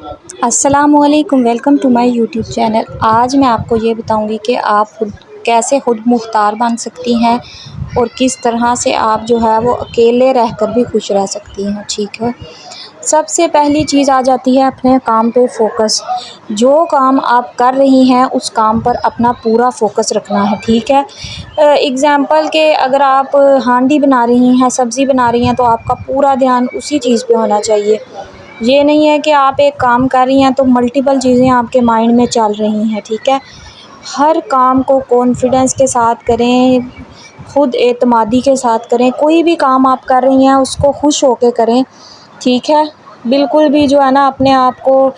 السلام علیکم، welcome to my YouTube channel. آج میں آپ کو یہ بتاؤں گی کہ آپ کیسے خود مختار بن سکتی ہیں اور کس طرح سے آپ جو ہے وہ اکیلے رہ کر بھی خوش رہ سکتی ہیں۔ ٹھیک ہے، سب سے پہلی چیز آ جاتی ہے اپنے کام پہ فوکس۔ جو کام آپ کر رہی ہیں اس کام پر اپنا پورا فوکس رکھنا ہے۔ ٹھیک ہے، اگزامپل کہ اگر آپ ہانڈی بنا رہی ہیں، سبزی بنا رہی ہیں، تو آپ کا پورا دھیان اسی چیز پہ ہونا چاہیے۔ یہ نہیں ہے کہ آپ ایک کام کر رہی ہیں تو ملٹیپل چیزیں آپ کے مائنڈ میں چل رہی ہیں۔ ٹھیک ہے، ہر کام کو کانفیڈنس کے ساتھ کریں، خود اعتمادی کے ساتھ کریں۔ کوئی بھی کام آپ کر رہی ہیں اس کو خوش ہو کے کریں۔ ٹھیک ہے، بالکل بھی جو ہے نا اپنے آپ کو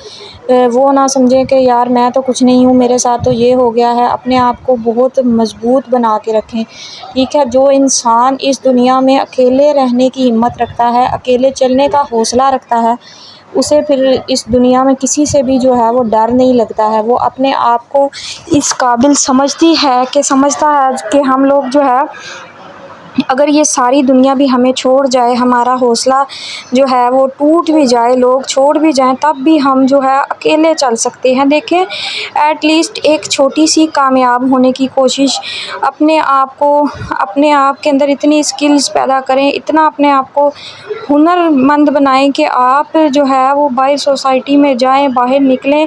وہ نہ سمجھیں کہ یار میں تو کچھ نہیں ہوں، میرے ساتھ تو یہ ہو گیا ہے۔ اپنے آپ کو بہت مضبوط بنا کے رکھیں۔ ٹھیک ہے، جو انسان اس دنیا میں اکیلے رہنے کی ہمت رکھتا ہے، اکیلے چلنے کا حوصلہ رکھتا ہے، اسے پھر اس دنیا میں کسی سے بھی جو ہے وہ ڈر نہیں لگتا ہے۔ وہ اپنے آپ کو اس قابل سمجھتا ہے کہ ہم لوگ جو ہے اگر یہ ساری دنیا بھی ہمیں چھوڑ جائے، ہمارا حوصلہ جو ہے وہ ٹوٹ بھی جائے، لوگ چھوڑ بھی جائیں، تب بھی ہم جو ہے اکیلے چل سکتے ہیں۔ دیکھیں، ایٹ لیسٹ ایک چھوٹی سی کامیاب ہونے کی کوشش، اپنے آپ کے اندر اتنی اسکلز پیدا کریں، اتنا اپنے آپ کو ہنر مند بنائیں کہ آپ جو ہے وہ باہر سوسائٹی میں جائیں، باہر نکلیں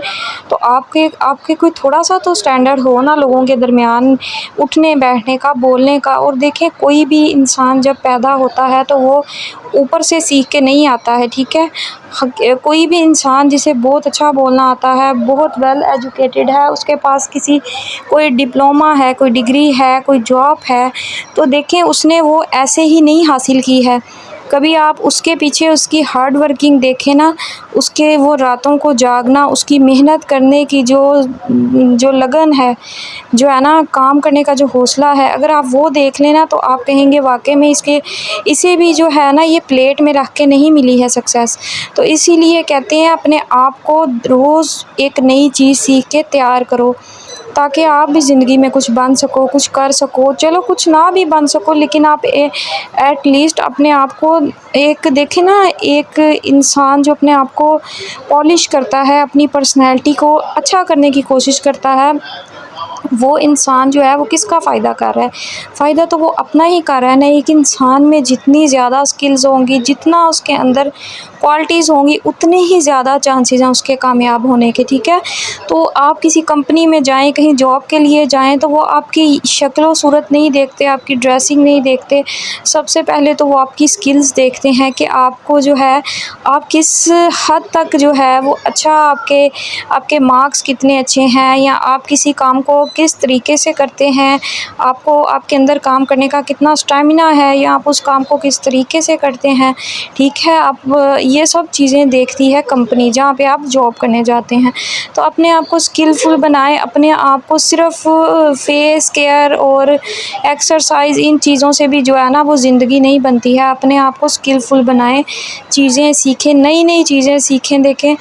تو آپ کے کوئی تھوڑا سا تو اسٹینڈرڈ ہو نا لوگوں کے درمیان، اٹھنے بیٹھنے کا، بولنے کا۔ اور دیکھیں، کوئی بھی انسان جب پیدا ہوتا ہے تو وہ اوپر سے سیکھ کے نہیں آتا ہے۔ ٹھیک ہے، کوئی بھی انسان جسے بہت اچھا بولنا آتا ہے، بہت ویل ایجوکیٹڈ ہے، اس کے پاس کوئی ڈپلومہ ہے، کوئی ڈگری ہے، کوئی جاب ہے، تو دیکھیں اس نے وہ ایسے ہی نہیں حاصل کی ہے۔ کبھی آپ اس کے پیچھے اس کی ہارڈ ورکنگ دیکھیں نا، اس کے وہ راتوں کو جاگنا، اس کی محنت کرنے کی جو لگن ہے، جو ہے نا کام کرنے کا جو حوصلہ ہے، اگر آپ وہ دیکھ لیں نا تو آپ کہیں گے واقعی میں اسے بھی جو ہے نا یہ پلیٹ میں رکھ کے نہیں ملی ہے سکسیس۔ تو اسی لیے کہتے ہیں اپنے آپ کو روز ایک نئی چیز سیکھ کے تیار کرو، تاکہ آپ بھی زندگی میں کچھ بن سکو، کچھ کر سکو۔ چلو کچھ نہ بھی بن سکو لیکن آپ ایٹ لیسٹ اپنے آپ کو دیکھیں نا، ایک انسان جو اپنے آپ کو پالش کرتا ہے، اپنی پرسنالٹی کو اچھا کرنے کی کوشش کرتا ہے، وہ انسان جو ہے وہ کس کا فائدہ کر رہا ہے؟ فائدہ تو وہ اپنا ہی کر رہا ہے نا۔ ایک انسان میں جتنی زیادہ سکلز ہوں گی، جتنا اس کے اندر کوالٹیز ہوں گی، اتنے ہی زیادہ چانسز ہیں اس کے کامیاب ہونے کے۔ ٹھیک ہے، تو آپ کسی کمپنی میں جائیں، کہیں جاب کے لیے جائیں تو وہ آپ کی شکل و صورت نہیں دیکھتے، آپ کی ڈریسنگ نہیں دیکھتے، سب سے پہلے تو وہ آپ کی سکلز دیکھتے ہیں کہ آپ کو جو ہے آپ کس حد تک جو ہے وہ اچھا، آپ کے مارکس کتنے اچھے ہیں، یا آپ کسی کام کو کس طریقے سے کرتے ہیں، آپ کے اندر کام کرنے کا کتنا اسٹیمنا ہے، یا آپ اس کام کو کس طریقے سے کرتے ہیں۔ ٹھیک ہے، آپ یہ سب چیزیں دیکھتی ہے کمپنی جہاں پہ آپ جاب کرنے جاتے ہیں۔ تو اپنے آپ کو اسکلفل بنائیں، اپنے آپ کو صرف فیس کیئر اور ایکسرسائز ان چیزوں سے بھی جو ہے نا وہ زندگی نہیں بنتی ہے۔ اپنے آپ کو اسکلفل بنائیں، چیزیں سیکھیں، نئی چیزیں سیکھیں۔ دیکھیں،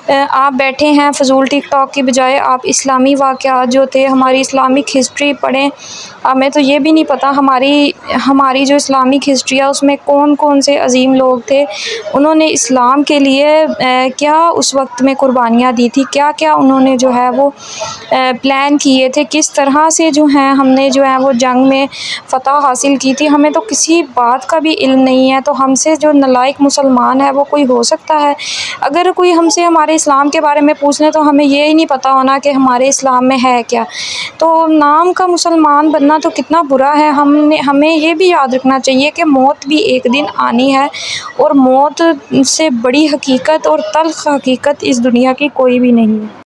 آپ بیٹھے ہیں فضول ٹک ٹاک کی بجائے آپ اسلامی واقعات جو تھے، ہماری اسلامک ہسٹری پڑھیں۔ ہمیں تو یہ بھی نہیں پتہ ہماری جو اسلامک ہسٹری ہے اس میں کون سے عظیم لوگ تھے، انہوں نے اسلام کے لیے کیا اس وقت میں قربانیاں دی تھی، کیا انہوں نے جو ہے وہ پلان کیے تھے، کس طرح سے جو ہیں ہم نے جو ہے وہ جنگ میں فتح حاصل کی تھی۔ ہمیں تو کسی بات کا بھی علم نہیں ہے، تو ہم سے جو نالائق مسلمان ہے وہ کوئی ہو سکتا ہے؟ اگر کوئی ہم سے ہمارے اسلام کے بارے میں پوچھ لیں تو ہمیں یہ ہی نہیں پتہ ہونا کہ ہمارے اسلام میں ہے کیا۔ تو نام کا مسلمان بننا تو کتنا برا ہے۔ ہمیں یہ بھی یاد رکھنا چاہیے کہ موت بھی ایک دن آنی ہے، اور موت سے بڑی حقیقت اور تلخ حقیقت اس دنیا کی کوئی بھی نہیں ہے۔